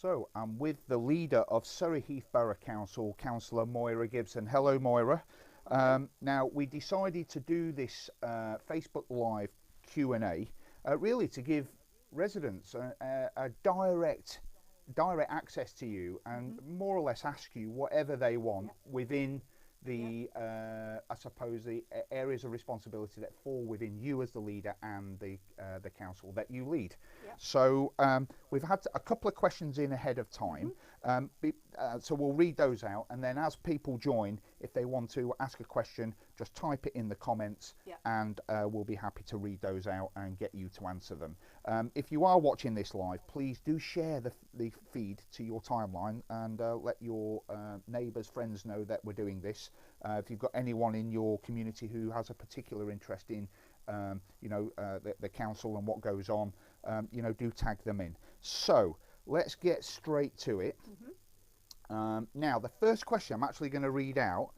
So I'm with the leader of Surrey Heath Borough Council, Councillor Moira Gibson. Hello, Moira. Now, we decided to do this Facebook Live Q&A really to give residents a direct access to you and more or less ask you whatever they want within the I suppose the areas of responsibility that fall within you as the leader and the council that you lead. So we've had a couple of questions in ahead of time, so we'll read those out, and then as people join, if they want to ask a question, just type it in the comments, and we'll be happy to read those out and get you to answer them. If you are watching this live, please do share the feed to your timeline and let your neighbours, friends know that we're doing this. If you've got anyone in your community who has a particular interest in the council and what goes on, do tag them in. So let's get straight to it. Now, the first question I'm actually going to read out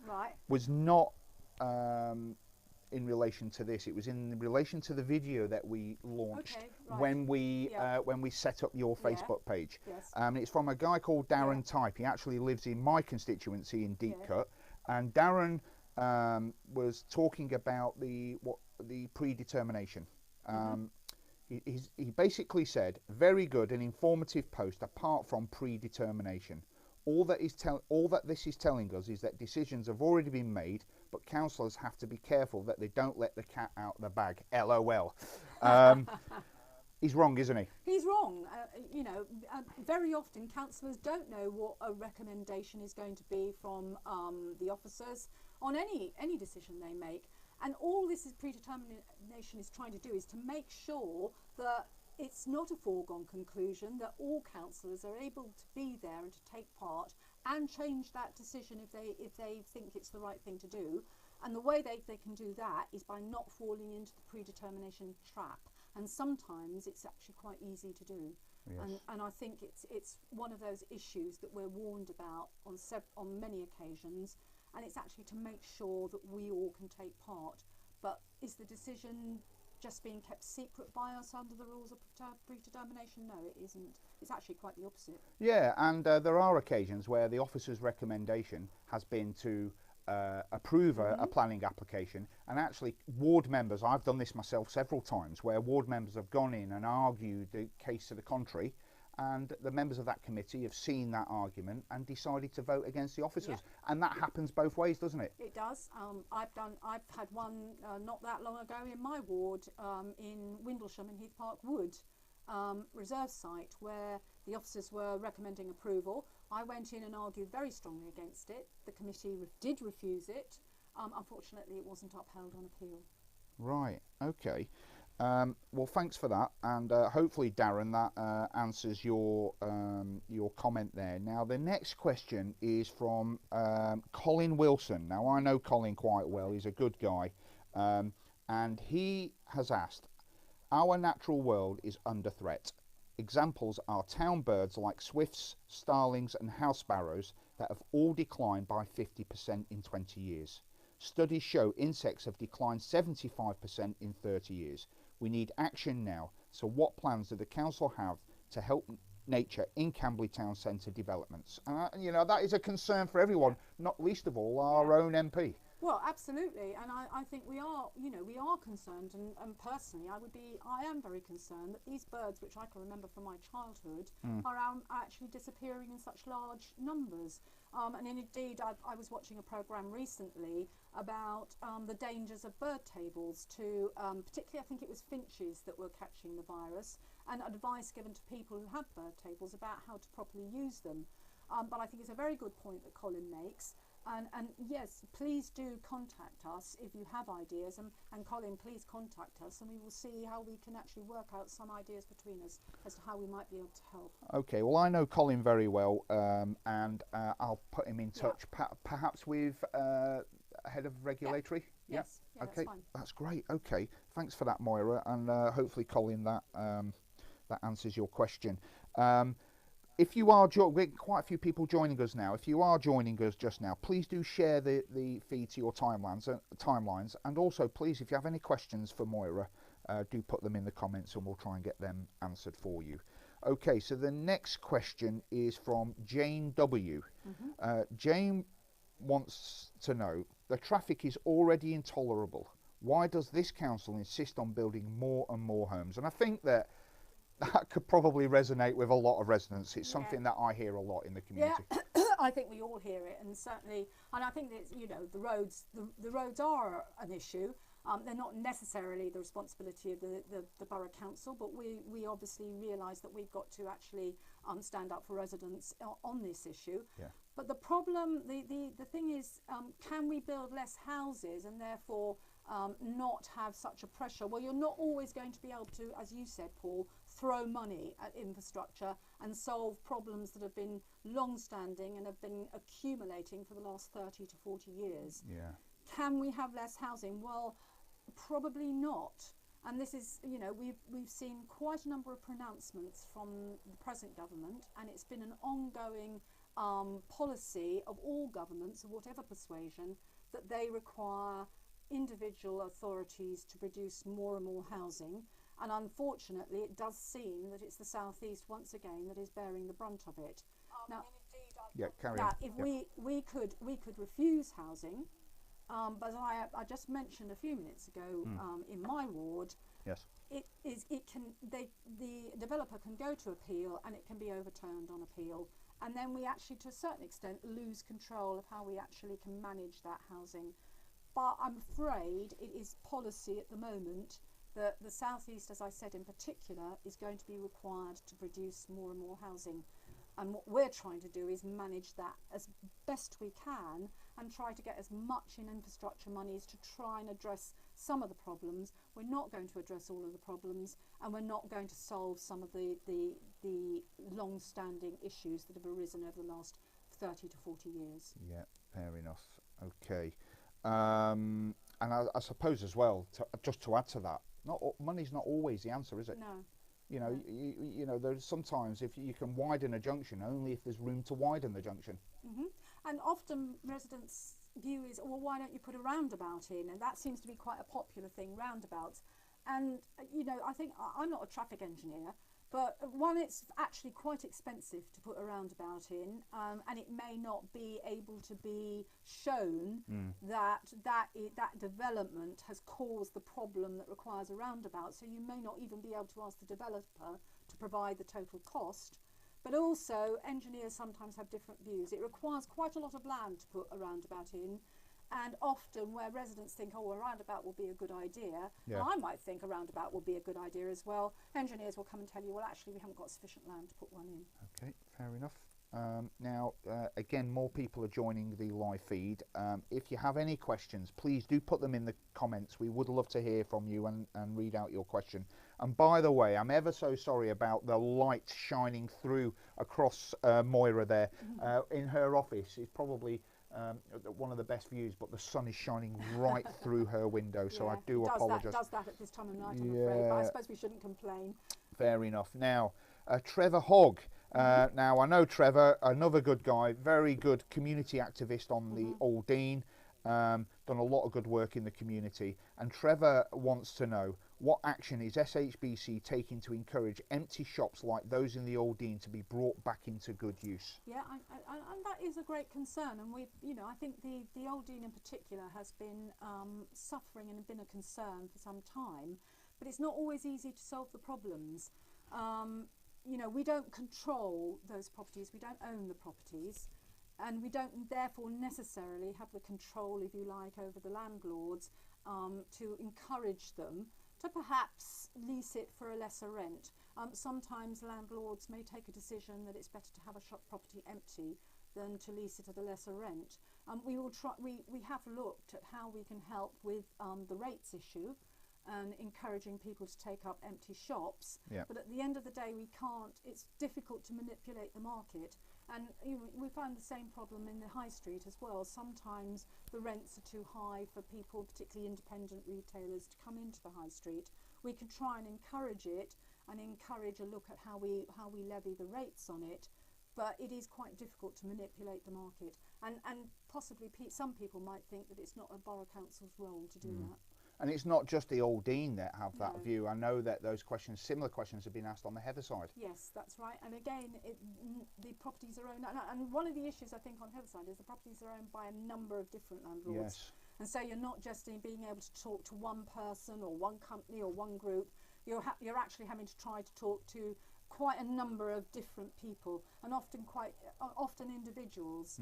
was not in relation to this. It was in relation to the video that we launched when we set up your Facebook page. It's from a guy called Darren Type. He actually lives in my constituency in Deach, and Darren was talking about the predetermination. He basically said, very good and informative post apart from predetermination. All that this is telling us is that decisions have already been made, but councillors have to be careful that they don't let the cat out the bag. LOL. He's wrong, isn't he? He's wrong. Very often councillors don't know what a recommendation is going to be from the officers on any decision they make. And all this predetermination is trying to do is to make sure that it's not a foregone conclusion, that all councillors are able to be there and to take part and change that decision if they think it's the right thing to do. And the way they can do that is by not falling into the predetermination trap. And sometimes it's actually quite easy to do. And I think it's one of those issues that we're warned about on many occasions, and it's actually to make sure that we all can take part. But is the decision just being kept secret by us under the rules of predetermination? No, it isn't. It's actually quite the opposite. Yeah, and there are occasions where the officer's recommendation has been to approve a planning application, and actually ward members, I've done this myself several times, where ward members have gone in and argued the case to the contrary, and the members of that committee have seen that argument and decided to vote against the officers. And that happens both ways, doesn't it? It does. I've had one not that long ago in my ward in Windlesham in Heath Park Wood reserve site, where the officers were recommending approval. I went in and argued very strongly against it. The committee did refuse it. Unfortunately, it wasn't upheld on appeal. Right, okay. Well, thanks for that, and hopefully, Darren, that answers your comment there. Now, the next question is from Colin Wilson. Now, I know Colin quite well. He's a good guy, and he has asked, our natural world is under threat. Examples are town birds like swifts, starlings and house sparrows that have all declined by 50% in 20 years. Studies show insects have declined 75% in 30 years. We need action now. So what plans do the council have to help nature in Camberley Town Centre developments? That is a concern for everyone, not least of all our own MP. Well, absolutely, and I think we are concerned, and personally I am very concerned that these birds, which I can remember from my childhood, are actually disappearing in such large numbers. And indeed, I was watching a programme recently about the dangers of bird tables to, particularly I think it was finches that were catching the virus, and advice given to people who have bird tables about how to properly use them. But I think it's a very good point that Colin makes. And yes, please do contact us if you have ideas, and Colin, please contact us, and we will see how we can actually work out some ideas between us as to how we might be able to help. Okay, well, I know Colin very well, and I'll put him in touch, perhaps with head of regulatory. Yes, okay, that's fine. That's great. Okay, thanks for that, Moira, and hopefully, Colin, that answers your question. If you are quite a few people joining us now. If you are joining us just now, please do share the feed to your timelines, and also please, if you have any questions for Moira, do put them in the comments and we'll try and get them answered for you. Okay, so the next question is from Jane W. Jane wants to know, the traffic is already intolerable. Why does this council insist on building more and more homes? And I think that could probably resonate with a lot of residents. It's something that I hear a lot in the community. Yeah, I think we all hear it, and certainly, and I think that, you know, the roads are an issue. They're not necessarily the responsibility of the borough council, but we obviously realise that we've got to actually stand up for residents on this issue. Yeah. But the problem, the thing is, can we build less houses and therefore not have such a pressure? Well, you're not always going to be able to, as you said, Paul, throw money at infrastructure and solve problems that have been long-standing and have been accumulating for the last 30 to 40 years. Yeah. Can we have less housing? Well, probably not. And this is, you know, we've seen quite a number of pronouncements from the present government, and it's been an ongoing policy of all governments of whatever persuasion, that they require individual authorities to produce more and more housing. And unfortunately, it does seem that it's the South East once again that is bearing the brunt of it. Now, Carry on. if we could refuse housing, but I just mentioned a few minutes ago, in my ward, Yes. the developer can go to appeal and it can be overturned on appeal, and then we actually, to a certain extent, lose control of how we actually can manage that housing. But I'm afraid it is policy at the moment that the South East, as I said in particular, is going to be required to produce more and more housing. And what we're trying to do is manage that as best we can and try to get as much in infrastructure monies to try and address some of the problems. We're not going to address all of the problems, and we're not going to solve some of the long-standing issues that have arisen over the last 30 to 40 years. Yeah, fair enough. Okay. And I suppose as well, just to add to that, money's not always the answer, is it? No. You know, you know, there's sometimes if you can widen a junction, only if there's room to widen the junction. And often residents' view is, well, why don't you put a roundabout in? And that seems to be quite a popular thing, roundabouts. And, you know, I think, I'm not a traffic engineer, but one, it's actually quite expensive to put a roundabout in, and it may not be able to be shown that development has caused the problem that requires a roundabout. So you may not even be able to ask the developer to provide the total cost. But also, engineers sometimes have different views. It requires quite a lot of land to put a roundabout in. And often where residents think, oh, a roundabout will be a good idea, and I might think a roundabout will be a good idea as well, engineers will come and tell you, well, actually, we haven't got sufficient land to put one in. Okay, fair enough. Now, again, more people are joining the live feed. If you have any questions, please do put them in the comments. We would love to hear from you and read out your question. And by the way, I'm ever so sorry about the light shining through across Moira there. In her office, it's probably one of the best views, but the sun is shining right through her window, so I do apologise. It does that at this time of night, I'm afraid, but I suppose we shouldn't complain. Fair enough. Now, Trevor Hogg. Now, I know Trevor, another good guy, very good community activist on the Old Dean, done a lot of good work in the community. And Trevor wants to know, what action is SHBC taking to encourage empty shops like those in the Old Dean to be brought back into good use? Yeah, and that is a great concern. And we've, you know, I think the Old Dean in particular has been suffering and been a concern for some time. But it's not always easy to solve the problems. You know, we don't control those properties, we don't own the properties, and we don't therefore necessarily have the control, if you like, over the landlords to encourage them to perhaps lease it for a lesser rent. Sometimes landlords may take a decision that it's better to have a shop property empty than to lease it at a lesser rent. We have looked at how we can help with the rates issue and encouraging people to take up empty shops, but at the end of the day we can't, it's difficult to manipulate the market, and we find the same problem in the high street as well. Sometimes the rents are too high for people, particularly independent retailers, to come into the high street. We can try and encourage it and encourage a look at how we levy the rates on it, but it is quite difficult to manipulate the market, and possibly some people might think that it's not a borough council's role to do that. And it's not just the Old Dean that have that No. view. I know that those questions, similar questions, have been asked on the Heather side. Yes, that's right. And again, the properties are owned, and one of the issues I think on Heatherside is the properties are owned by a number of different landlords. Yes. And so you're not just in being able to talk to one person or one company or one group. You're actually having to try to talk to quite a number of different people, and often individuals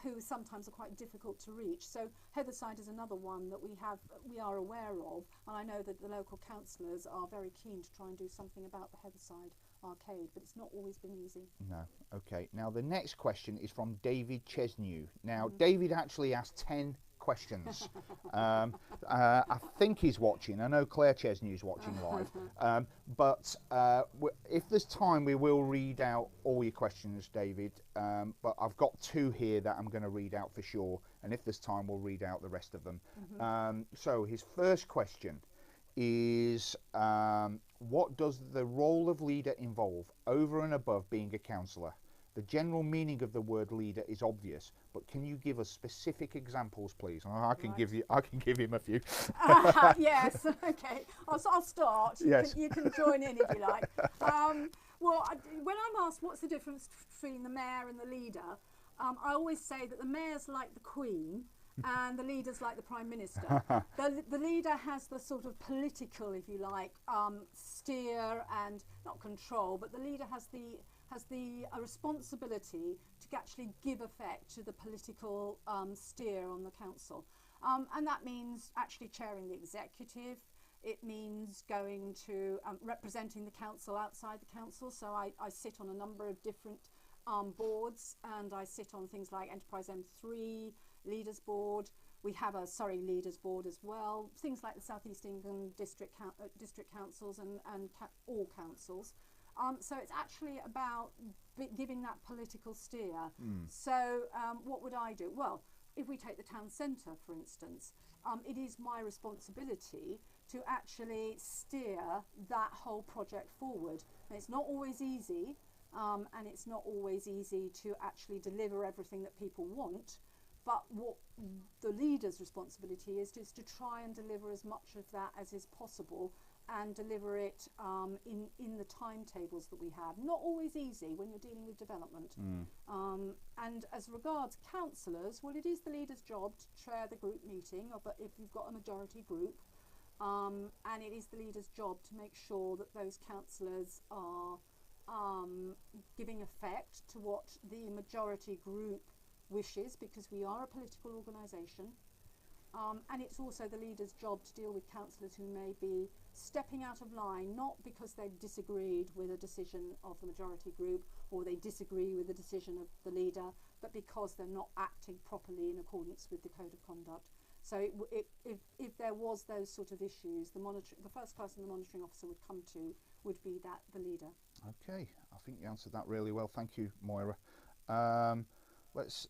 who sometimes are quite difficult to reach. So Heatherside is another one that we are aware of, and I know that the local councillors are very keen to try and do something about the Heatherside arcade, but it's not always been easy. No. Okay. Now the next question is from David Chesnew. Now David actually asked 10 questions. I think he's watching. I know Claire Chesnew's watching live. But if there's time, we will read out all your questions, David. But I've got 2 here that I'm going to read out for sure. And if there's time, we'll read out the rest of them. So his first question is, what does the role of leader involve over and above being a councillor? The general meaning of the word leader is obvious, but can you give us specific examples, please? I can give him a few. Yes, okay. I'll start. Yes. You can join in if you like. Well, when I'm asked what's the difference between the mayor and the leader, I always say that the mayor's like the Queen and the leader's like the Prime Minister. The leader has the sort of political, if you like, steer and not control, but the leader has the responsibility to actually give effect to the political steer on the council. And that means actually chairing the executive. It means going to representing the council outside the council. So I sit on a number of different boards, and I sit on things like Enterprise M3, Leaders Board. We have a Surrey Leaders Board as well. Things like the South East England district councils and all councils. So it's actually about giving that political steer. So what would I do? Well, if we take the town centre, for instance, it is my responsibility to actually steer that whole project forward. And it's not always easy, and it's not always easy to actually deliver everything that people want. But what the leader's responsibility is to try and deliver as much of that as is possible, and deliver it in the timetables that we have. Not always easy when you're dealing with development. And as regards councillors, well, it is the leader's job to chair the group meeting, but if you've got a majority group, and it is the leader's job to make sure that those councillors are giving effect to what the majority group wishes, because we are a political organisation. And it's also the leader's job to deal with councillors who may be stepping out of line, not because they've disagreed with a decision of the majority group or they disagree with the decision of the leader, but because they're not acting properly in accordance with the code of conduct. So if there was those sort of issues, the first person the monitoring officer would come to would be the leader. Okay, I think you answered that really well. Thank you, Moira.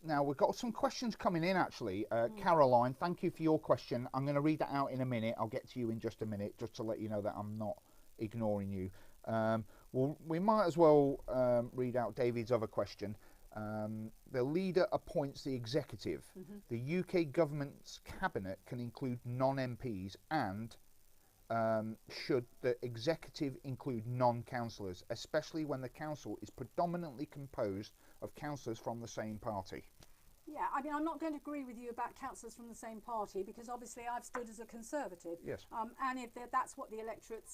Now we've got some questions coming in actually. Caroline, thank you for your question. I'm going to read that out in a minute. I'll get to you in just a minute, just to let you know that I'm not ignoring you. Well, we might as well read out David's other question. The leader appoints the executive. The UK government's cabinet can include non-MPs, and should the executive include non-councillors, especially when the council is predominantly composed of councillors from the same party? Yeah, I mean, I'm not going to agree with you about councillors from the same party, because obviously I've stood as a Conservative. Yes. And if that's what the electorate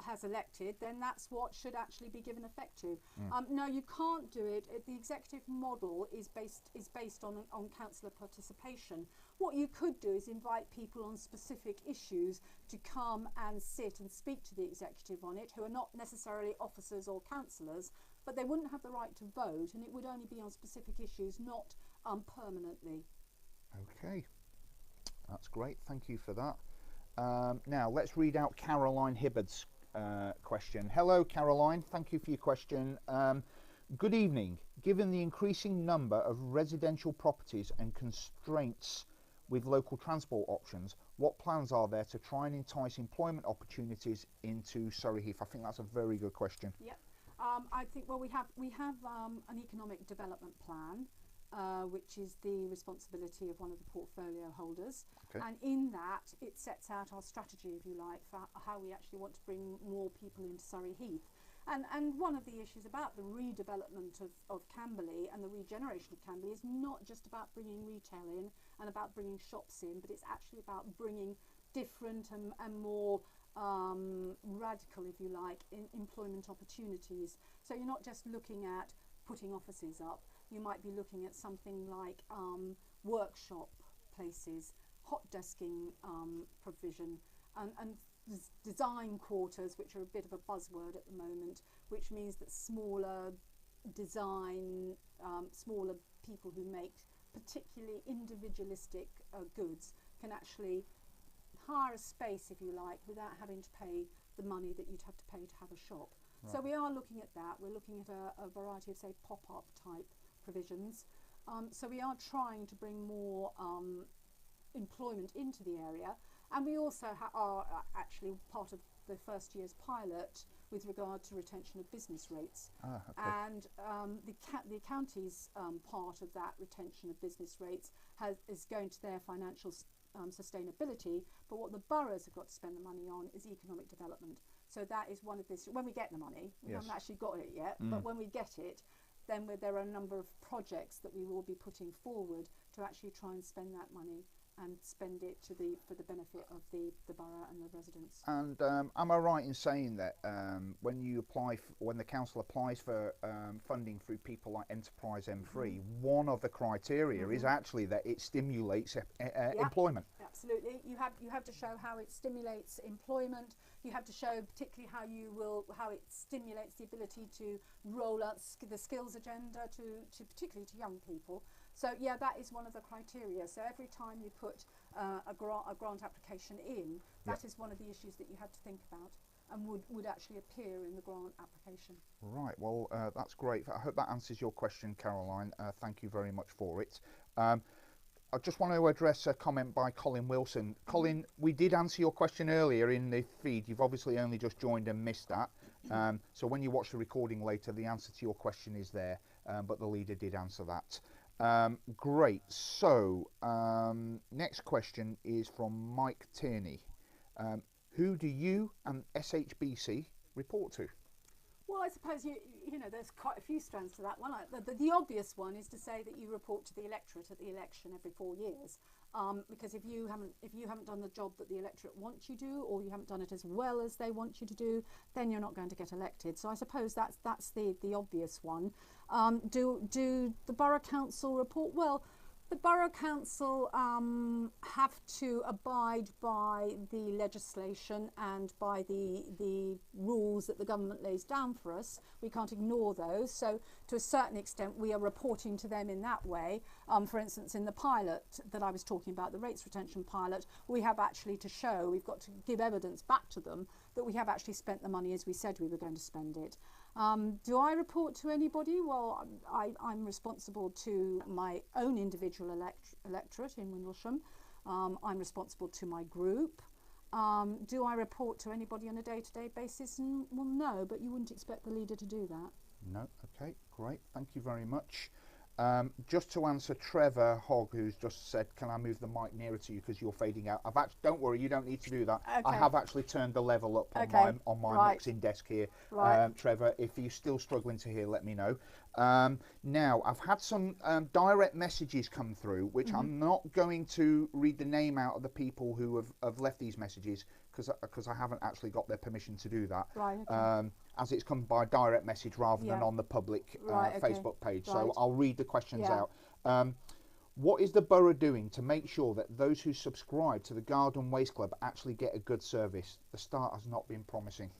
has elected, then that's what should actually be given effect to. No, you can't do it. The executive model is based on councillor participation. What you could do is invite people on specific issues to come and sit and speak to the executive on it, who are not necessarily officers or councillors, but they wouldn't have the right to vote, and it would only be on specific issues, not permanently. Okay, that's great. Thank you for that. Now let's read out Caroline Hibbard's question. Hello, Caroline. Thank you for your question. Good evening. Given the increasing number of residential properties and constraints with local transport options, what plans are there to try and entice employment opportunities into Surrey Heath? I think that's a very good question. Yep. I think, well, we have an economic development plan, which is the responsibility of one of the portfolio holders. Okay. And in that, it sets out our strategy, if you like, for how we actually want to bring more people into Surrey Heath. And one of the issues about the redevelopment of Camberley and the regeneration of Camberley is not just about bringing retail in and about bringing shops in, but it's actually about bringing different and more radical, if you like, employment opportunities. So you're not just looking at putting offices up, you might be looking at something like workshop places, hot desking provision, and design quarters, which are a bit of a buzzword at the moment, which means that smaller design, smaller people who make particularly individualistic goods can actually hire a space, if you like, without having to pay the money that you'd have to pay to have a shop. Right. So we are looking at that. We're looking at a variety of, say, pop-up type provisions. So we are trying to bring more employment into the area. And we also are actually part of the first year's pilot with regard to retention of business rates. Okay. And the county's part of that retention of business rates is going to their financial sustainability, but what the boroughs have got to spend the money on is economic development. So that is one of this, when we get the money, we haven't actually got it yet, but when we get it, then there are a number of projects that we will be putting forward to actually try and spend that money and spend it for the benefit of the borough and the residents. And am I right in saying that when the council applies for funding through people like Enterprise M3, one of the criteria is actually that it stimulates employment? Absolutely. You have to show how it stimulates employment. You have to show particularly how it stimulates the ability to roll out the skills agenda to particularly to young people. So yeah, that is one of the criteria. So every time you put a grant application in, that is one of the issues that you have to think about and would actually appear in the grant application. Right, well that's great. I hope that answers your question, Caroline. Thank you very much for it. I just want to address a comment by Colin Wilson. Colin, we did answer your question earlier in the feed. You've obviously only just joined and missed that. So when you watch the recording later, the answer to your question is there, but the leader did answer that. Great. So next question is from Mike Tierney. Who do you and SHBC report to? Well, I suppose you know there's quite a few strands to that one. The obvious one is to say that you report to the electorate at the election every 4 years, because if you haven't done the job that the electorate wants you to do, or you haven't done it as well as they want you to do, then you're not going to get elected. So I suppose that's the obvious one. Do the borough council report? Well, the borough council have to abide by the legislation and by the rules that the government lays down for us. We can't ignore those. So to a certain extent, we are reporting to them in that way. For instance, in the pilot that I was talking about, the rates retention pilot, we have actually to show, we've got to give evidence back to them that we have actually spent the money as we said we were going to spend it. Do I report to anybody? Well, I'm responsible to my own individual electorate in Windlesham. I'm responsible to my group. Do I report to anybody on a day-to-day basis? Well, no, but you wouldn't expect the leader to do that. No, okay, great, thank you very much. Just to answer Trevor Hogg, who's just said, can I move the mic nearer to you because you're fading out? Don't worry, you don't need to do that. Okay. I have actually turned the level up on my mixing desk here. Right. Trevor, if you're still struggling to hear, let me know. Now, I've had some direct messages come through, which I'm not going to read the name out of the people who have left these messages because I haven't actually got their permission to do that. Right, okay. As it's come by direct message rather than on the public Facebook page. Right. So I'll read the questions out. What is the borough doing to make sure that those who subscribe to the Garden Waste Club actually get a good service? The start has not been promising.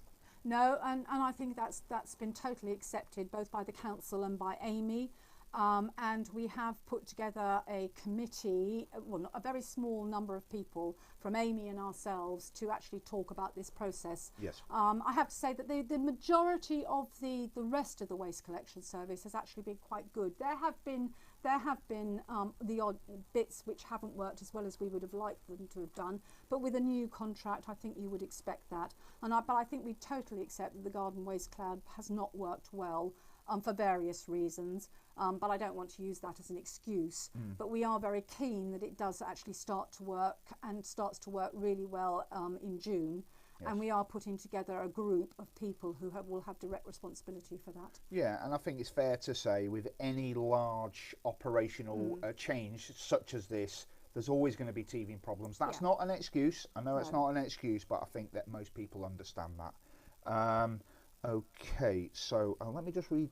No, and I think that's been totally accepted both by the council and by Amy. And we have put together a committee, well, a very small number of people from Amy and ourselves to actually talk about this process. Yes. I have to say that the majority of the rest of the waste collection service has actually been quite good. There have been the odd bits which haven't worked as well as we would have liked them to have done, but with a new contract I think you would expect that. But I think we totally accept that the Garden Waste Club has not worked well. for various reasons. But I don't want to use that as an excuse. But we are very keen that it does actually start to work, and starts to work really well in June. Yes. And we are putting together a group of people who will have direct responsibility for that. Yeah, and I think it's fair to say with any large operational change such as this, there's always going to be teething problems. That's not an excuse. I know it's not an excuse, but I think that most people understand that. Okay, so let me just read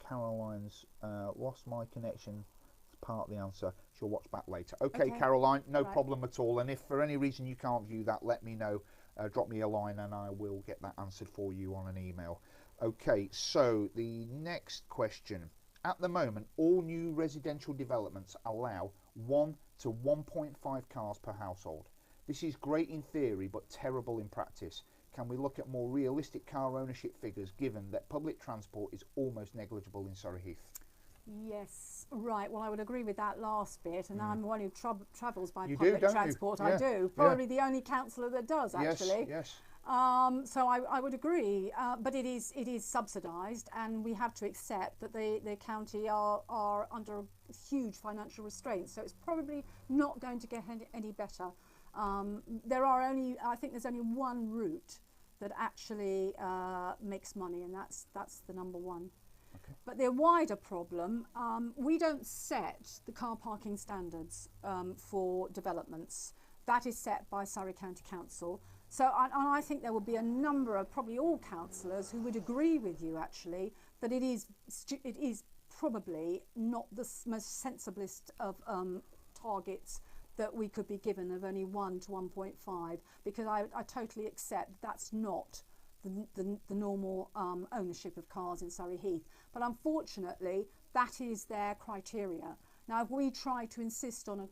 Caroline's, lost my connection. It's part of the answer. She'll watch back later. Okay. Caroline, no problem at all. And if for any reason you can't view that, let me know. Drop me a line and I will get that answered for you on an email. Okay, so the next question. At the moment, all new residential developments allow 1 to 1.5 cars per household. This is great in theory, but terrible in practice. Can we look at more realistic car ownership figures, given that public transport is almost negligible in Surrey Heath? Yes, right. Well, I would agree with that last bit, and I'm one who travels by You public do, don't transport. you? I do. Probably the only councillor that does, actually. Yes. So I would agree, but it is subsidised, and we have to accept that the county are under huge financial restraints. So it's probably not going to get any better. I think there's only one route that actually makes money, and that's the number one. Okay. But the wider problem, we don't set the car parking standards for developments. That is set by Surrey County Council. So I think there will be a number of, probably all councillors, who would agree with you actually that it is probably not the most sensiblest of targets that we could be given, of only 1 to 1.5, because I totally accept that's not the normal ownership of cars in Surrey Heath. But unfortunately, that is their criteria. Now, if we try to insist on a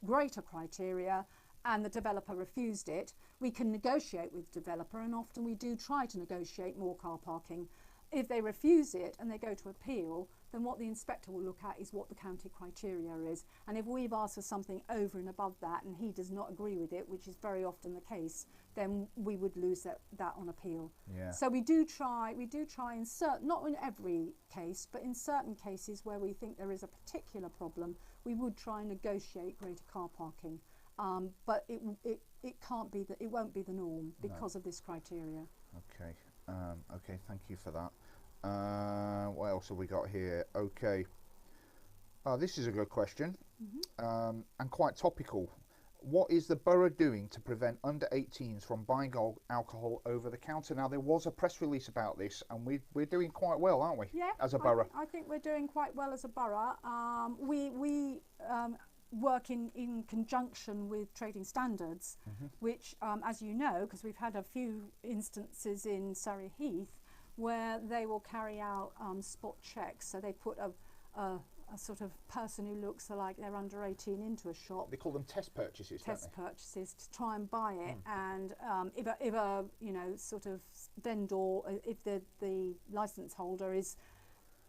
greater criteria and the developer refused it, we can negotiate with the developer, and often we do try to negotiate more car parking. If they refuse it and they go to appeal, then what the inspector will look at is what the county criteria is. And if we've asked for something over and above that and he does not agree with it, which is very often the case, then we would lose that on appeal. Yeah. So we do try in not in every case, but in certain cases where we think there is a particular problem, we would try and negotiate greater car parking. But it can't be it won't be the norm because of this criteria. Okay. Okay, thank you for that. What else have we got here? Okay. This is a good question, and quite topical. What is the borough doing to prevent under 18s from buying alcohol over the counter? Now, there was a press release about this, and we're doing quite well, aren't we? Yeah, as a borough. I think we're doing quite well as a borough. We work in conjunction with trading standards, which, as you know, because we've had a few instances in Surrey Heath where they will carry out spot checks. So they put a sort of person who looks like they're under 18 into a shop. They call them test purchases, don't they? Test purchases to try and buy it. And if a sort of vendor, if the license holder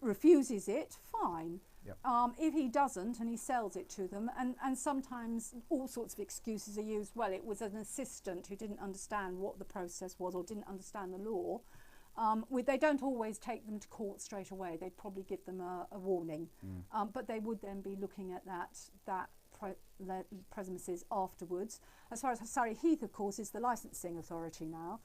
refuses it, fine. Yep. If he doesn't and he sells it to them, and sometimes all sorts of excuses are used. Well, it was an assistant who didn't understand what the process was or didn't understand the law. They don't always take them to court straight away. They'd probably give them a warning, but they would then be looking at that premises afterwards. As far as Surrey Heath, of course, is the licensing authority now.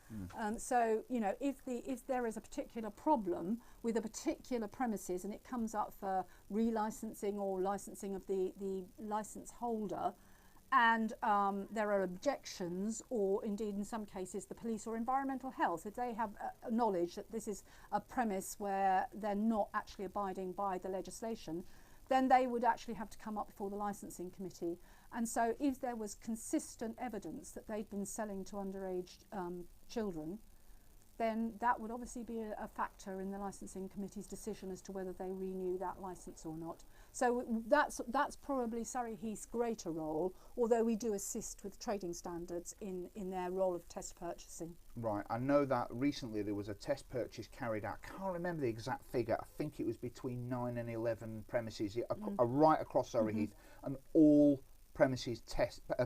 So if there is a particular problem with a particular premises and it comes up for relicensing or licensing of the license holder, and there are objections, or indeed in some cases the police or environmental health, if they have knowledge that this is a premise where they're not actually abiding by the legislation, then they would actually have to come up before the licensing committee. And so if there was consistent evidence that they'd been selling to underage children, then that would obviously be a factor in the licensing committee's decision as to whether they renew that licence or not. So that's probably Surrey Heath's greater role, although we do assist with trading standards in their role of test purchasing. Right, I know that recently there was a test purchase carried out. I can't remember the exact figure. I think it was between 9 and 11 premises right across Surrey Heath, and all premises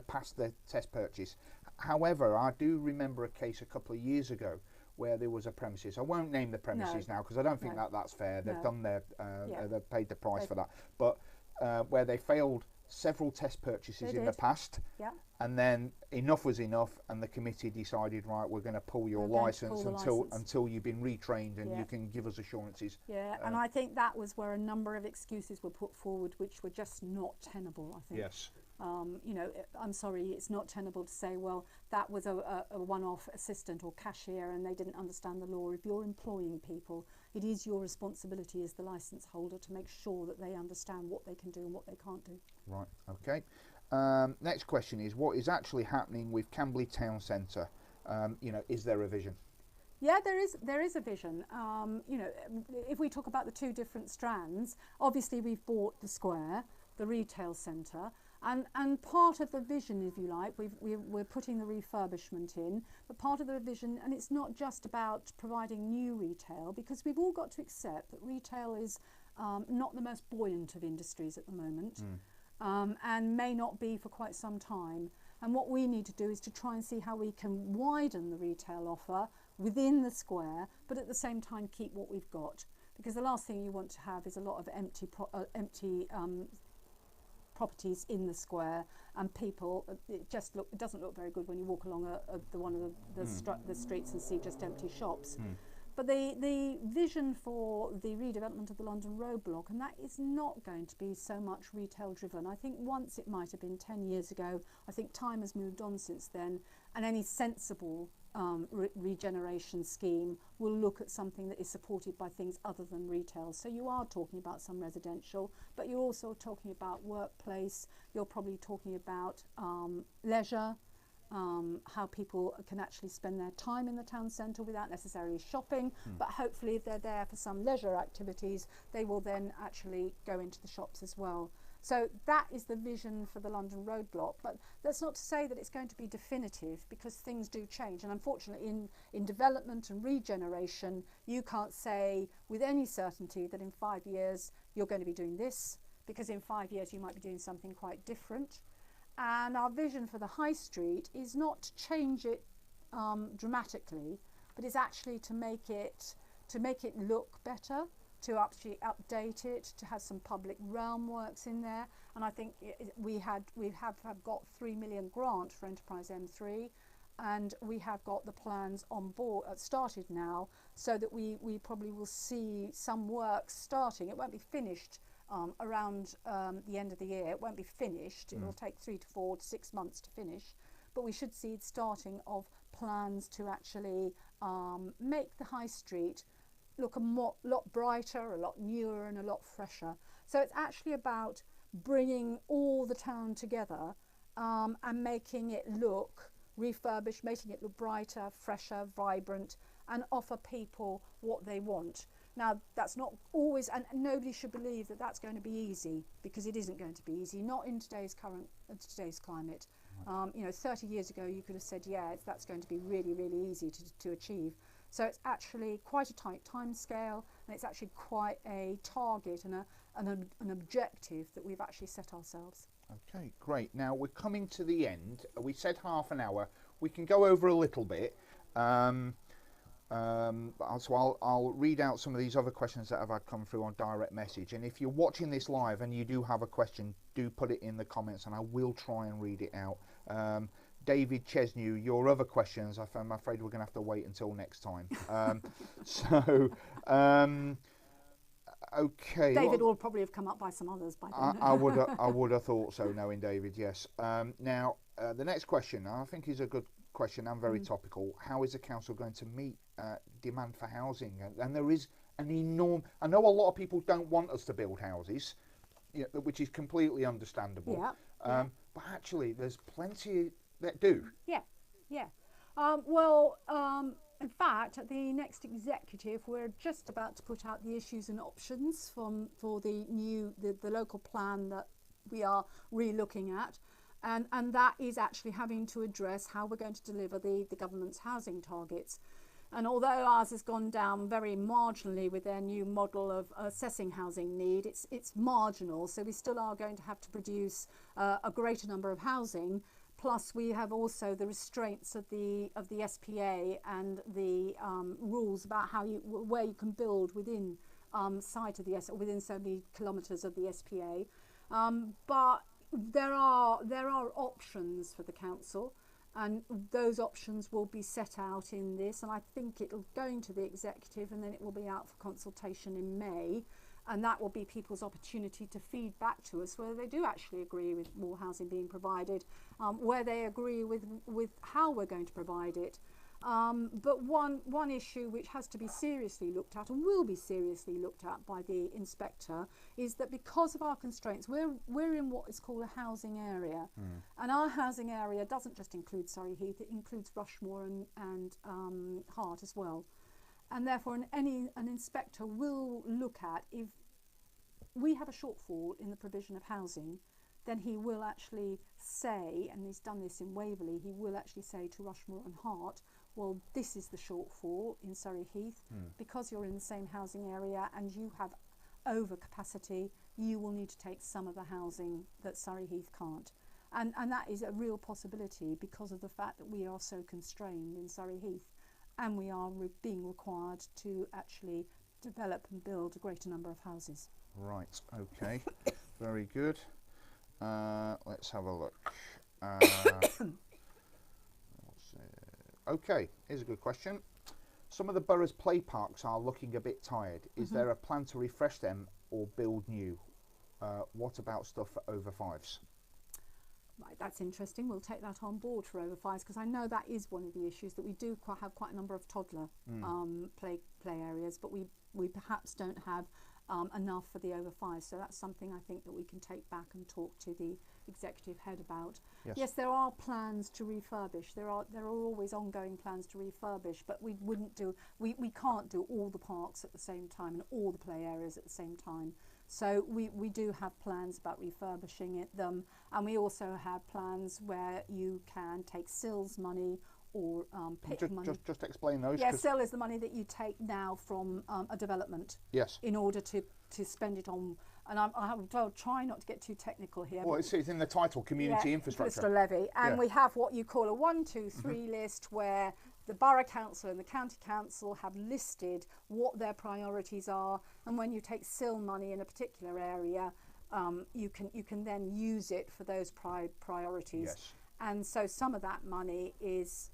passed the test purchase. However, I do remember a case a couple of years ago where there was a premises. I won't name the premises now because I don't think that's fair. They've done their, they've paid the price for that. But where they failed several test purchases in the past, and then enough was enough, and the committee decided, right, we're going to pull your license until you've been retrained and you can give us assurances. And I think that was where a number of excuses were put forward which were just not tenable, I think. Yes. You know, I'm sorry, it's not tenable to say, well, that was a one-off assistant or cashier and they didn't understand the law. If you're employing people, it is your responsibility as the licence holder to make sure that they understand what they can do and what they can't do. Right, okay. Next question is, what is actually happening with Camberley Town Centre? You know, is there a vision? Yeah, there is a vision. You know, if we talk about the two different strands, obviously we've bought the square, the retail centre, and part of the vision, if you like, we're putting the refurbishment in, but part of the vision, and it's not just about providing new retail, because we've all got to accept that retail is not the most buoyant of industries at the moment. And may not be for quite some time. And what we need to do is to try and see how we can widen the retail offer within the square, but at the same time keep what we've got. Because the last thing you want to have is a lot of empty properties in the square, and people, it doesn't look very good when you walk along one of the streets and see just empty shops. But the vision for the redevelopment of the London Road block, and that is not going to be so much retail driven. I think once it might have been 10 years ago. I think time has moved on since then, and any sensible regeneration scheme will look at something that is supported by things other than retail. So you are talking about some residential, but you're also talking about workplace, you're probably talking about leisure, how people can actually spend their time in the town centre without necessarily shopping, but hopefully if they're there for some leisure activities, they will then actually go into the shops as well. So that is the vision for the London Road block, but that's not to say that it's going to be definitive, because things do change, and unfortunately in development and regeneration you can't say with any certainty that in 5 years you're going to be doing this, because in 5 years you might be doing something quite different. And our vision for the high street is not to change it dramatically, but is actually to make it look better, to actually update it, to have some public realm works in there. And I think we have got £3 million grant for Enterprise M3, and we have got the plans on board started now, so that we probably will see some work starting. It won't be finished around the end of the year. It won't be finished. It will take 3 to 4 to 6 months to finish, but we should see the starting of plans to actually make the high street look a lot brighter, a lot newer and a lot fresher. So it's actually about bringing all the town together and making it look refurbished, making it look brighter, fresher, vibrant, and offer people what they want. Now, that's not always, and nobody should believe that that's going to be easy, because it isn't going to be easy, not in today's climate. You know, 30 years ago you could have said, yeah, that's going to be really, really easy to achieve. So it's actually quite a tight time scale, and it's actually quite a target and an objective that we've actually set ourselves. Okay, great. Now we're coming to the end. We said half an hour. We can go over a little bit. So I'll read out some of these other questions that have come through on direct message, and if you're watching this live and you do have a question, do put it in the comments and I will try and read it out. David Chesnew, your other questions, I'm afraid we're going to have to wait until next time. Okay. David will probably have come up by some others by then. I would have thought so, knowing David, yes. Now, the next question, I think, is a good question and very topical. How is the council going to meet demand for housing? And there is an enormous, I know a lot of people don't want us to build houses, which is completely understandable. Yeah. But actually, there's plenty that do. Yeah. In fact, at the next executive, we're just about to put out the issues and options for the local plan that we are re-looking at, and that is actually having to address how we're going to deliver the government's housing targets. And although ours has gone down very marginally with their new model of assessing housing need, it's marginal, so we still are going to have to produce a greater number of housing. Plus, we have also the restraints of the SPA and the rules about where you can build within sight of the within so many kilometres of the SPA. But there are options for the council, and those options will be set out in this. And I think it'll go into the executive, and then it will be out for consultation in May. And that will be people's opportunity to feed back to us whether they do actually agree with more housing being provided, where they agree with how we're going to provide it. But one issue which has to be seriously looked at, and will be seriously looked at by the inspector, is that because of our constraints, we're in what is called a housing area. And our housing area doesn't just include Surrey Heath, it includes Rushmore and Hart as well. And therefore an inspector will look at, if we have a shortfall in the provision of housing, then he will actually say, and he's done this in Waverley, he will actually say to Rushmore and Hart, well, this is the shortfall in Surrey Heath. Because you're in the same housing area and you have overcapacity, you will need to take some of the housing that Surrey Heath can't. And that is a real possibility because of the fact that we are so constrained in Surrey Heath. And we are being required to actually develop and build a greater number of houses. Right, okay, very good. Let's have a look. Okay, here's a good question. Some of the borough's play parks are looking a bit tired. Is there a plan to refresh them or build new? What about stuff for over fives? Right, that's interesting. We'll take that on board for over fives, because I know that is one of the issues, that we do have quite a number of toddler play areas, but we perhaps don't have enough for the over fives. So that's something I think that we can take back and talk to the executive head about. Yes, there are plans to refurbish. There are always ongoing plans to refurbish, but we can't do all the parks at the same time and all the play areas at the same time. So we do have plans about refurbishing them, and we also have plans where you can take SILS money or PIT money. Just explain those. Yeah, SIL is the money that you take now from a development. Yes. In order to spend it on, and I'll try not to get too technical here. Well, it's in the title, community infrastructure. Levy, and we have what you call a 1, 2, 3 list, where the borough council and the county council have listed what their priorities are, and when you take SIL money in a particular area, you can then use it for those priorities. Yes. And so some of that money is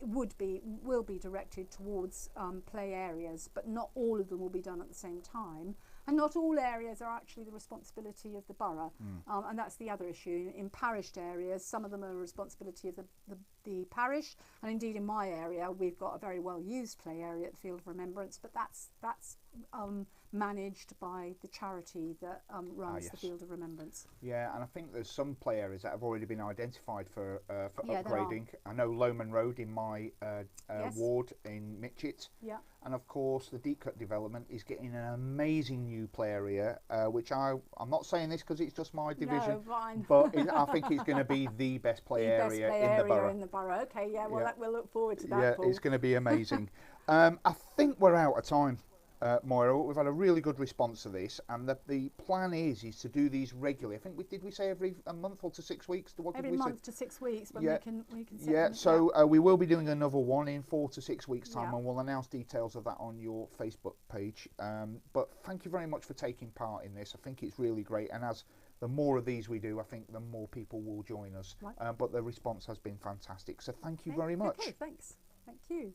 will be directed towards play areas, but not all of them will be done at the same time. And not all areas are actually the responsibility of the borough, and that's the other issue. In parished areas, some of them are the responsibility of the parish, and indeed in my area we've got a very well used play area at the Field of Remembrance, but that's managed by the charity that runs the Field of Remembrance. Yeah, and I think there's some play areas that have already been identified for upgrading. I know Lowman Road in my ward in Mitchett. Yeah. And of course the Deach development is getting an amazing new play area, which I'm not saying this because it's just my division, but I think it's going to be the best play area in the borough. Okay, yeah, well, we'll look forward to that. Yeah, Paul. it's going to be amazing. I think we're out of time. Moira, we've had a really good response to this, and the plan is to do these regularly. I think did we say every a month or to 6 weeks? Every month to 6 weeks, when we can set them. So we will be doing another one in 4 to 6 weeks' time, and we'll announce details of that on your Facebook page. But thank you very much for taking part in this. I think it's really great, and as the more of these we do, I think the more people will join us. Right. But the response has been fantastic. So thank you very much. Okay, thanks. Thank you.